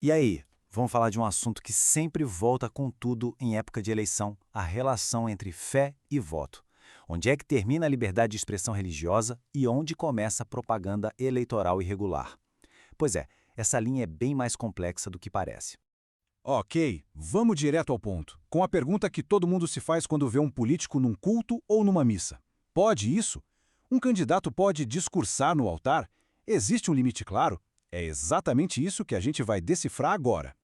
E aí, vamos falar de um assunto que sempre volta com tudo em época de eleição, a relação entre fé e voto. Onde é que termina a liberdade de expressão religiosa e onde começa a propaganda eleitoral irregular? Pois é, essa linha é bem mais complexa do que parece. Ok, vamos direto ao ponto, com a pergunta que todo mundo se faz quando vê um político num culto ou numa missa. Pode isso? Um candidato pode discursar no altar? Existe um limite claro? É exatamente isso que a gente vai decifrar agora.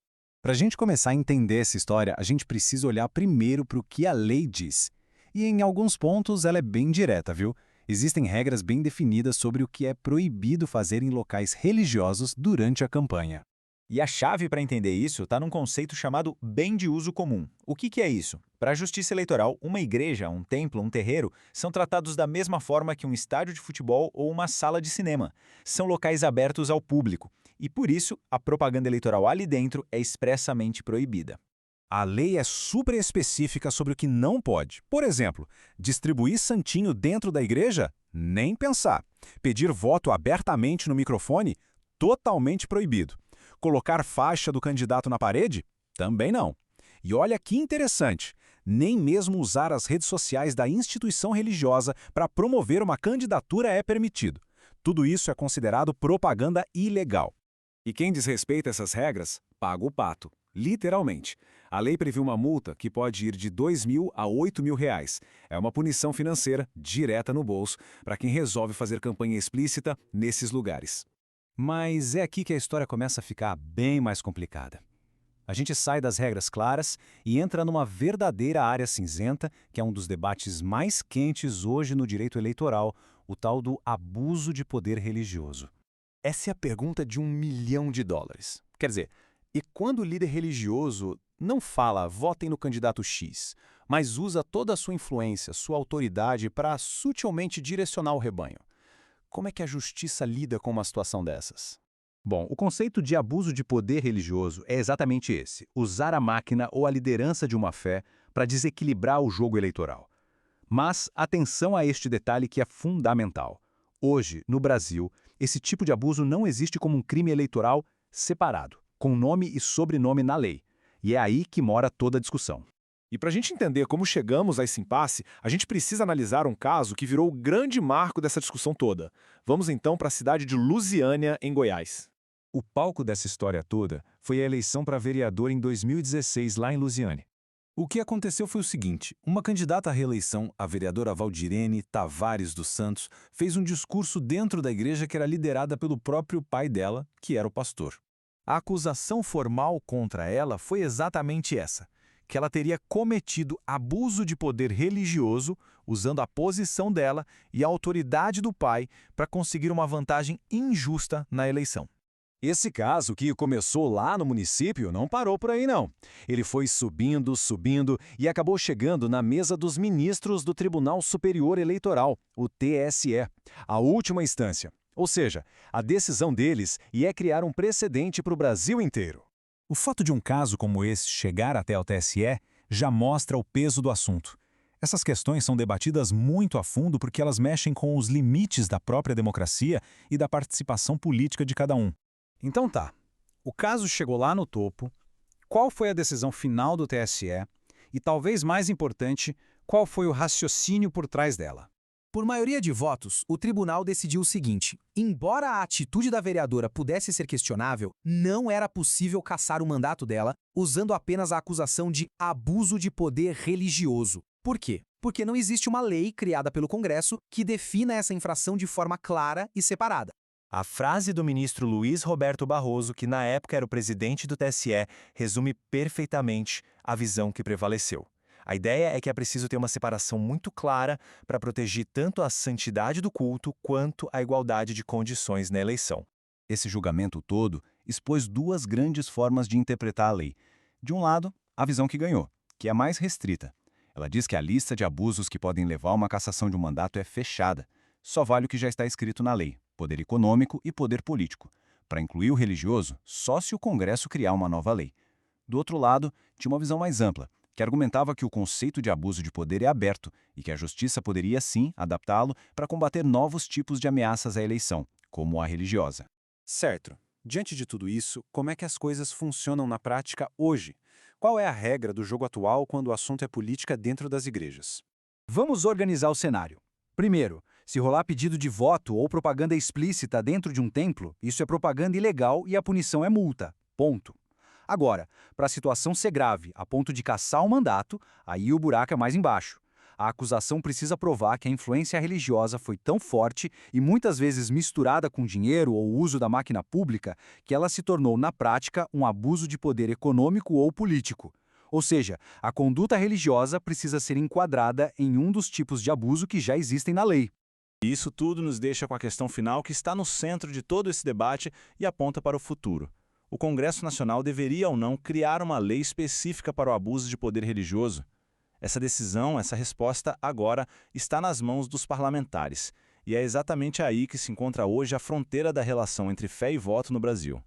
Para a gente começar a entender essa história, a gente precisa olhar primeiro para o que a lei diz. E em alguns pontos ela é bem direta, viu? Existem regras bem definidas sobre o que é proibido fazer em locais religiosos durante a campanha. E a chave para entender isso está num conceito chamado bem de uso comum. O que é isso? Para a justiça eleitoral, uma igreja, um templo, um terreiro são tratados da mesma forma que um estádio de futebol ou uma sala de cinema. São locais abertos ao público. E por isso, a propaganda eleitoral ali dentro é expressamente proibida. A lei é super específica sobre o que não pode. Por exemplo, distribuir santinho dentro da igreja? Nem pensar. Pedir voto abertamente no microfone? Totalmente proibido. Colocar faixa do candidato na parede? Também não. E olha que interessante, nem mesmo usar as redes sociais da instituição religiosa para promover uma candidatura é permitido. Tudo isso é considerado propaganda ilegal. E quem desrespeita essas regras, paga o pato. Literalmente. A lei prevê uma multa que pode ir de R$ 2.000 a R$ 8.000. É uma punição financeira direta no bolso para quem resolve fazer campanha explícita nesses lugares. Mas é aqui que a história começa a ficar bem mais complicada. A gente sai das regras claras e entra numa verdadeira área cinzenta, que é um dos debates mais quentes hoje no direito eleitoral, o tal do abuso de poder religioso. Essa é a pergunta de US$ 1 milhão. Quer dizer, e quando o líder religioso não fala votem no candidato X, mas usa toda a sua influência, sua autoridade para sutilmente direcionar o rebanho? Como é que a justiça lida com uma situação dessas? Bom, o conceito de abuso de poder religioso é exatamente esse: usar a máquina ou a liderança de uma fé para desequilibrar o jogo eleitoral. Mas atenção a este detalhe que é fundamental. Hoje, no Brasil, esse tipo de abuso não existe como um crime eleitoral separado, com nome e sobrenome na lei. E é aí que mora toda a discussão. E para a gente entender como chegamos a esse impasse, a gente precisa analisar um caso que virou o grande marco dessa discussão toda. Vamos então para a cidade de Lusiânia, em Goiás. O palco dessa história toda foi a eleição para vereador em 2016 lá em Lusiânia. O que aconteceu foi o seguinte: uma candidata à reeleição, a vereadora Valdirene Tavares dos Santos, fez um discurso dentro da igreja que era liderada pelo próprio pai dela, que era o pastor. A acusação formal contra ela foi exatamente essa: que ela teria cometido abuso de poder religioso usando a posição dela e a autoridade do pai para conseguir uma vantagem injusta na eleição. Esse caso, que começou lá no município, não parou por aí não. Ele foi subindo, subindo e acabou chegando na mesa dos ministros do Tribunal Superior Eleitoral, o TSE, a última instância. Ou seja, a decisão deles ia criar um precedente para o Brasil inteiro. O fato de um caso como esse chegar até o TSE já mostra o peso do assunto. Essas questões são debatidas muito a fundo porque elas mexem com os limites da própria democracia e da participação política de cada um. Então tá, o caso chegou lá no topo, qual foi a decisão final do TSE e, talvez mais importante, qual foi o raciocínio por trás dela? Por maioria de votos, o tribunal decidiu o seguinte: embora a atitude da vereadora pudesse ser questionável, não era possível cassar o mandato dela usando apenas a acusação de abuso de poder religioso. Por quê? Porque não existe uma lei criada pelo Congresso que defina essa infração de forma clara e separada. A frase do ministro Luiz Roberto Barroso, que na época era o presidente do TSE, resume perfeitamente a visão que prevaleceu. A ideia é que é preciso ter uma separação muito clara para proteger tanto a santidade do culto quanto a igualdade de condições na eleição. Esse julgamento todo expôs duas grandes formas de interpretar a lei. De um lado, a visão que ganhou, que é mais restrita. Ela diz que a lista de abusos que podem levar a uma cassação de um mandato é fechada. Só vale o que já está escrito na lei: poder econômico e poder político. Para incluir o religioso, só se o Congresso criar uma nova lei. Do outro lado, tinha uma visão mais ampla, que argumentava que o conceito de abuso de poder é aberto e que a justiça poderia, sim, adaptá-lo para combater novos tipos de ameaças à eleição, como a religiosa. Certo. Diante de tudo isso, como é que as coisas funcionam na prática hoje? Qual é a regra do jogo atual quando o assunto é política dentro das igrejas? Vamos organizar o cenário. Primeiro, se rolar pedido de voto ou propaganda explícita dentro de um templo, isso é propaganda ilegal e a punição é multa. Ponto. Agora, para a situação ser grave, a ponto de cassar o mandato, aí o buraco é mais embaixo. A acusação precisa provar que a influência religiosa foi tão forte e muitas vezes misturada com dinheiro ou uso da máquina pública que ela se tornou, na prática, um abuso de poder econômico ou político. Ou seja, a conduta religiosa precisa ser enquadrada em um dos tipos de abuso que já existem na lei. E isso tudo nos deixa com a questão final que está no centro de todo esse debate e aponta para o futuro. O Congresso Nacional deveria ou não criar uma lei específica para o abuso de poder religioso? Essa decisão, essa resposta, agora, está nas mãos dos parlamentares. E é exatamente aí que se encontra hoje a fronteira da relação entre fé e voto no Brasil.